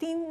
3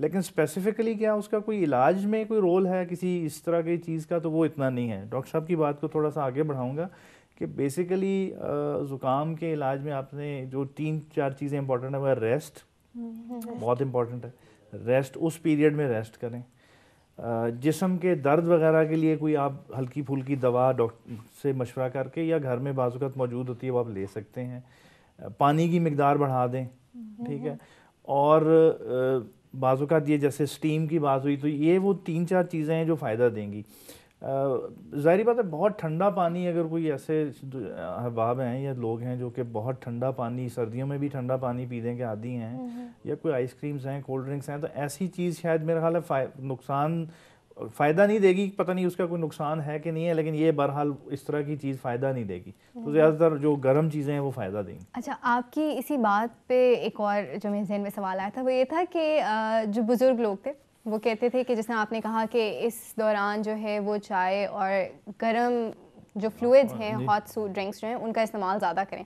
لیکن اسپیسیفکلی کیا اس کا کوئی علاج میں کوئی رول ہے کسی اس طرح کی چیز کا, تو وہ اتنا نہیں ہے. ڈاکٹر صاحب کی بات کو تھوڑا سا آگے بڑھاؤں گا کہ بیسیکلی زکام کے علاج میں آپ نے جو 3-4 چیزیں امپورٹنٹ ہیں وہ ریسٹ, بہت امپورٹنٹ ہے. ریسٹ, اس پیریڈ میں ریسٹ کریں. جسم کے درد وغیرہ کے لیے کوئی آپ ہلکی پھلکی دوا ڈاکٹر سے مشورہ کر کے یا گھر میں بعض اوقات موجود ہوتی ہے وہ آپ لے سکتے ہیں. پانی کی مقدار بڑھا دیں, ٹھیک ہے. اور بعض اوقات یہ جیسے اسٹیم کی بات ہوئی تو یہ وہ 3-4 چیزیں ہیں جو فائدہ دیں گی. ظاہری بات ہے بہت ٹھنڈا پانی, اگر کوئی ایسے احباب ہیں یا لوگ ہیں جو کہ بہت ٹھنڈا پانی, سردیوں میں بھی ٹھنڈا پانی پینے کے عادی ہیں, یا کوئی آئس کریمز ہیں, کولڈ ڈرنکس ہیں, تو ایسی چیز شاید میرا خیال ہے نقصان فائدہ نہیں دے گی. پتہ نہیں اس کا کوئی نقصان ہے کہ نہیں ہے, لیکن یہ بہرحال اس طرح کی چیز فائدہ نہیں دے گی. تو زیادہ تر جو گرم چیزیں ہیں وہ فائدہ دیں گی. اچھا, آپ کی اسی بات پہ ایک اور جو میرے ذہن میں سوال آیا تھا وہ یہ تھا کہ جو بزرگ لوگ تھے وہ کہتے تھے کہ جس طرح آپ نے کہا کہ اس دوران جو ہے وہ چائے اور گرم جو فلوئڈز ہیں, ہاٹ سوٹ ڈرنکس جو ہیں, ان کا استعمال زیادہ کریں.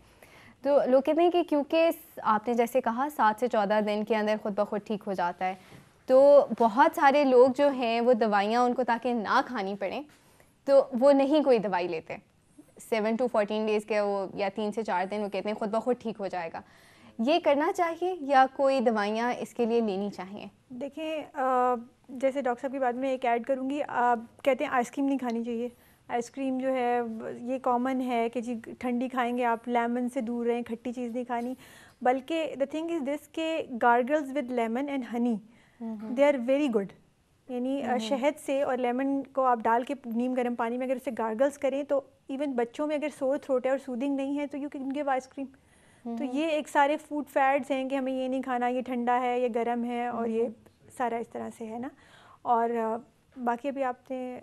تو لوگ کہتے ہیں کہ کیونکہ آپ نے جیسے کہا 7 سے 14 دن کے اندر خود بخود ٹھیک ہو جاتا ہے, تو بہت سارے لوگ جو ہیں وہ دوائیاں ان کو تاکہ نہ کھانی پڑیں تو وہ نہیں کوئی دوائی لیتے. 7 to 14 ڈیز کے وہ یا 3 سے 4 دن وہ کہتے ہیں خود بخود ٹھیک ہو جائے گا. یہ کرنا چاہیے یا کوئی دوائیاں اس کے لیے لینی چاہیے؟ دیکھیں جیسے ڈاکٹر صاحب کی بات میں ایک ایڈ کروں گی, آپ کہتے ہیں آئس کریم نہیں کھانی چاہیے. آئس کریم جو ہے یہ کامن ہے کہ جی ٹھنڈی کھائیں گے آپ, لیمن سے دور رہیں, کھٹی چیز نہیں کھانی. بلکہ دا تھنگ از دس کہ gargles with lemon and honey they are very good. یعنی شہد سے اور لیمن کو آپ ڈال کے نیم گرم پانی میں اگر اسے گارگلز کریں تو ایون بچوں میں اگر سور تھروٹ ہے اور سودنگ نہیں ہے تو you can give ice cream. تو یہ ایک سارے فوڈ فیڈز ہیں کہ ہمیں یہ نہیں کھانا, یہ ٹھنڈا ہے, یہ گرم ہے, اور یہ سارا اس طرح سے ہے نا. اور باقی ابھی آپ نے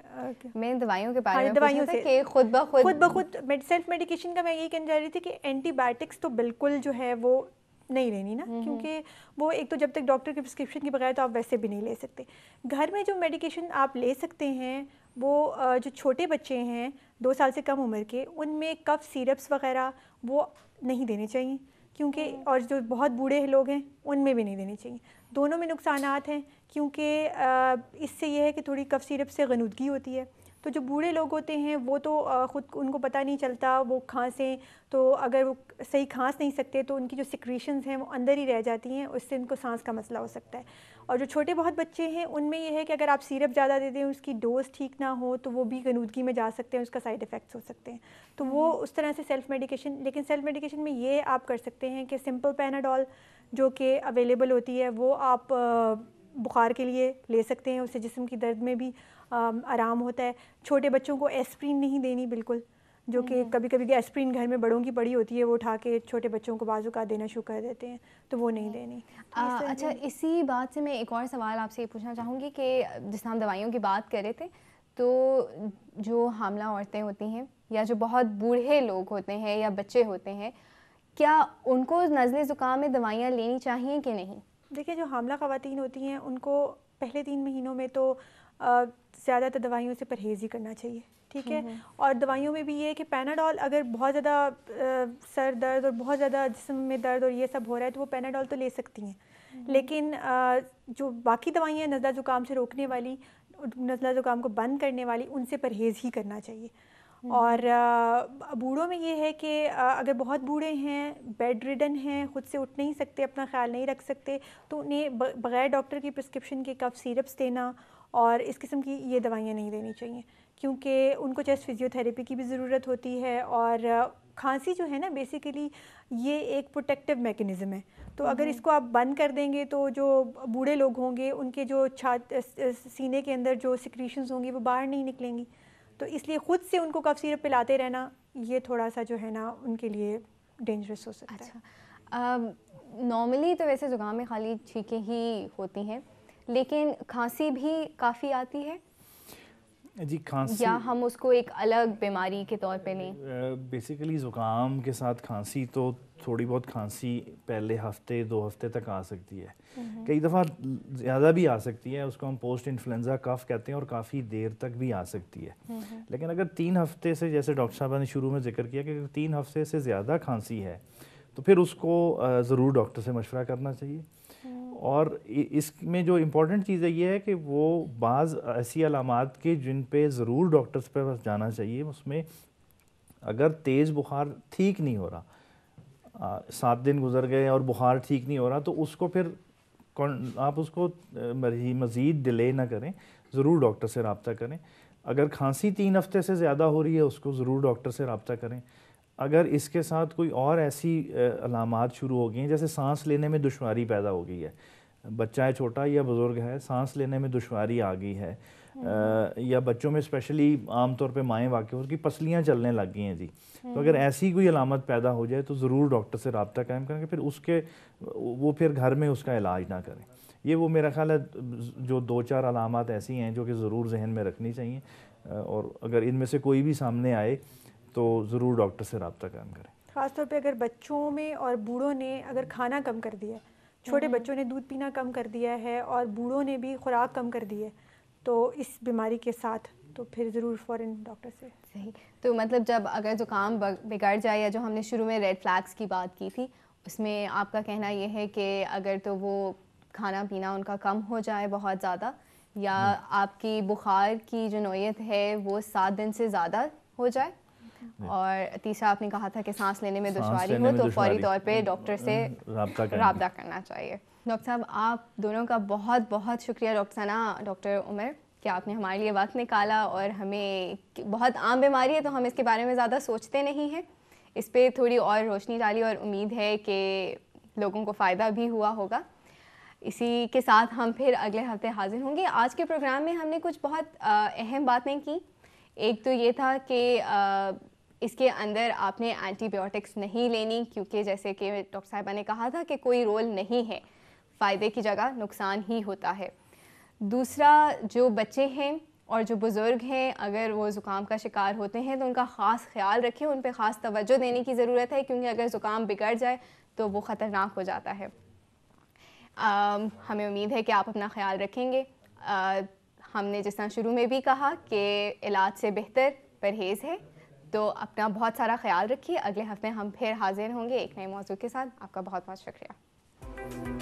میں دوائیوں کے بارے میں دوائیوں سے کہ خود بخود سیلف میڈیکیشن کا میں یہی کہنا چاہ رہی تھی کہ اینٹی بایوٹکس تو بالکل جو ہے وہ نہیں لینی نا, کیونکہ وہ ایک تو جب تک ڈاکٹر کی پرسکرپشن کے بغیر تو آپ ویسے بھی نہیں لے سکتے. گھر میں جو میڈیکیشن آپ لے سکتے ہیں وہ جو چھوٹے بچے ہیں 2 سال سے کم عمر کے, ان میں کف سیرپس وغیرہ وہ نہیں دینے چاہیے, کیونکہ اور جو بہت بوڑھے لوگ ہیں ان میں بھی نہیں دینی چاہیے. دونوں میں نقصانات ہیں, کیونکہ اس سے یہ ہے کہ تھوڑی کف سیرپ سے غنودگی ہوتی ہے. تو جو بوڑھے لوگ ہوتے ہیں وہ تو خود ان کو پتہ نہیں چلتا, وہ کھانسیں تو اگر وہ صحیح کھانس نہیں سکتے تو ان کی جو سیکریشنز ہیں وہ اندر ہی رہ جاتی ہیں, اس سے ان کو سانس کا مسئلہ ہو سکتا ہے. اور جو چھوٹے بہت بچے ہیں ان میں یہ ہے کہ اگر آپ سیرپ زیادہ دے دیں, اس کی ڈوز ٹھیک نہ ہو تو وہ بھی غنودگی میں جا سکتے ہیں, اس کا سائڈ افیکٹس ہو سکتے ہیں. تو وہ اس طرح سے سیلف میڈیکیشن. لیکن سیلف میڈیکیشن میں یہ آپ کر سکتے ہیں کہ سمپل پیناڈول جو کہ اویلیبل ہوتی ہے وہ آپ بخار کے لیے لے سکتے ہیں, اس سے جسم کی درد میں بھی آرام ہوتا ہے. چھوٹے بچوں کو ایسپرین نہیں دینی بالکل, جو کہ کبھی کبھی ایسپرین گھر میں بڑوں کی پڑی ہوتی ہے وہ اٹھا کے چھوٹے بچوں کو بعض اوقات دینا شروع کر دیتے ہیں, تو وہ نہیں دینی. اچھا, اسی بات سے میں ایک اور سوال آپ سے یہ پوچھنا چاہوں گی کہ جس ہم دوائیوں کی بات کر رہے تھے, تو جو حاملہ عورتیں ہوتی ہیں یا جو بہت بوڑھے لوگ ہوتے ہیں یا بچے ہوتے ہیں, کیا ان کو نزلے زکام میں دوائیاں لینی چاہیے کہ نہیں؟ دیکھیں جو حاملہ خواتین ہوتی ہیں ان کو پہلے 3 مہینوں میں تو زیادہ تر دوائیوں سے پرہیز ہی کرنا چاہیے, ٹھیک ہے. اور دوائیوں میں بھی یہ ہے کہ پیناڈول اگر بہت زیادہ سر درد اور بہت زیادہ جسم میں درد اور یہ سب ہو رہا ہے تو وہ پیناڈول تو لے سکتی ہیں, لیکن جو باقی دوائیاں ہیں نزلہ زکام سے روکنے والی, نزلہ زکام کو بند کرنے والی, ان سے پرہیز ہی کرنا چاہیے. اور بوڑھوں میں یہ ہے کہ اگر بہت بوڑھے ہیں, بیڈ ریڈن ہیں, خود سے اٹھ نہیں سکتے, اپنا خیال نہیں رکھ سکتے, تو انہیں بغیر ڈاکٹر کی پرسکرپشن کے کف سیرپس دینا اور اس قسم کی یہ دوائیاں نہیں دینی چاہیے, کیونکہ ان کو چیسٹ فزیو تھیراپی کی بھی ضرورت ہوتی ہے. اور کھانسی جو ہے نا بیسیکلی یہ ایک پروٹیکٹیو میکنزم ہے, تو اگر اس کو آپ بند کر دیں گے تو جو بوڑھے لوگ ہوں گے ان کے جو سینے کے اندر جو سیکریشنز ہوں گی وہ باہر نہیں نکلیں گی. تو اس لیے خود سے ان کو کف سیرپ پلاتے رہنا یہ تھوڑا سا جو ہے نا ان کے لیے ڈینجرس ہو سکتا ہے. اچھا, نارملی تو ویسے زکام میں خالی چھینکیں ہی ہوتی ہیں, لیکن کھانسی بھی کافی آتی ہے جی. کھانسی یا ہم اس کو ایک الگ بیماری کے طور پہ لیں؟ بیسیکلی زکام کے ساتھ کھانسی تو تھوڑی بہت کھانسی پہلے ہفتے 2 ہفتے تک آ سکتی ہے, کئی دفعہ زیادہ بھی آ سکتی ہے, اس کو ہم پوسٹ انفلوئنزا کف کہتے ہیں, اور کافی دیر تک بھی آ سکتی ہے. لیکن اگر 3 ہفتے سے, جیسے ڈاکٹر صاحبہ نے شروع میں ذکر کیا کہ اگر 3 ہفتے سے زیادہ کھانسی ہے تو پھر اس کو ضرور ڈاکٹر سے مشورہ کرنا چاہیے. اور اس میں جو امپورٹنٹ چیز ہے یہ ہے کہ وہ بعض ایسی علامات کے جن پہ ضرور ڈاکٹرز پہ بس جانا چاہیے. اس میں اگر تیز بخار ٹھیک نہیں ہو رہا, 7 دن گزر گئے اور بخار ٹھیک نہیں ہو رہا, تو اس کو پھر آپ اس کو مزید ڈیلے نہ کریں, ضرور ڈاکٹر سے رابطہ کریں. اگر کھانسی 3 ہفتے سے زیادہ ہو رہی ہے اس کو ضرور ڈاکٹر سے رابطہ کریں. اگر اس کے ساتھ کوئی اور ایسی علامات شروع ہو گئی ہیں, جیسے سانس لینے میں دشواری پیدا ہو گئی ہے, بچہ ہے چھوٹا یا بزرگ ہے, سانس لینے میں دشواری آ گئی ہے, یا بچوں میں اسپیشلی عام طور پہ مائیں واقع ہو کی پسلیاں چلنے لگ گئی ہیں جی, تو اگر ایسی کوئی علامت پیدا ہو جائے تو ضرور ڈاکٹر سے رابطہ قائم کریں. پھر اس کے وہ پھر گھر میں اس کا علاج نہ کریں. یہ وہ میرا خیال ہے جو 2-4 علامات ایسی ہیں جو کہ ضرور ذہن میں رکھنی چاہیے, اور اگر ان میں سے کوئی بھی سامنے آئے تو ضرور ڈاکٹر سے رابطہ قائم کریں. خاص طور پہ اگر بچوں میں اور بوڑھوں نے اگر کھانا کم کر دیا ہے, چھوٹے بچوں نے دودھ پینا کم کر دیا ہے اور بوڑھوں نے بھی خوراک کم کر دی ہے, تو اس بیماری کے ساتھ تو پھر ضرور فوراً ڈاکٹر سے. صحیح. تو مطلب جب اگر زکام بگڑ جائے, یا جو ہم نے شروع میں ریڈ فلیگس کی بات کی تھی, اس میں آپ کا کہنا یہ ہے کہ اگر تو وہ کھانا پینا ان کا کم ہو جائے بہت زیادہ, یا آپ کی بخار کی جو نوعیت ہے وہ 7 دن سے زیادہ ہو جائے, اور تیسرا آپ نے کہا تھا کہ سانس لینے میں دشواری ہو تو فوری طور پہ ڈاکٹر سے رابطہ کرنا چاہیے. ڈاکٹر صاحب آپ دونوں کا بہت بہت شکریہ, ڈاکٹر ثنا, ڈاکٹر عمر, کہ آپ نے ہمارے لیے وقت نکالا. اور ہمیں بہت عام بیماری ہے تو ہم اس کے بارے میں زیادہ سوچتے نہیں ہیں, اس پہ تھوڑی اور روشنی ڈالی, اور امید ہے کہ لوگوں کو فائدہ بھی ہوا ہوگا. اسی کے ساتھ ہم پھر اگلے ہفتے حاضر ہوں گے. آج کے پروگرام میں ہم نے کچھ بہت اہم باتیں کی. ایک تو یہ تھا کہ اس کے اندر آپ نے اینٹی بایوٹکس نہیں لینی, کیونکہ جیسے کہ ڈاکٹر صاحبہ نے کہا تھا کہ کوئی رول نہیں ہے, فائدے کی جگہ نقصان ہی ہوتا ہے. دوسرا, جو بچے ہیں اور جو بزرگ ہیں اگر وہ زکام کا شکار ہوتے ہیں تو ان کا خاص خیال رکھیں, ان پہ خاص توجہ دینے کی ضرورت ہے, کیونکہ اگر زکام بگڑ جائے تو وہ خطرناک ہو جاتا ہے. ہمیں امید ہے کہ آپ اپنا خیال رکھیں گے. ہم نے جس طرح شروع میں بھی کہا کہ علاج سے بہتر پرہیز ہے, تو اپنا بہت سارا خیال رکھیے. اگلے ہفتے ہم پھر حاضر ہوں گے ایک نئے موضوع کے ساتھ. آپ کا بہت بہت شکریہ.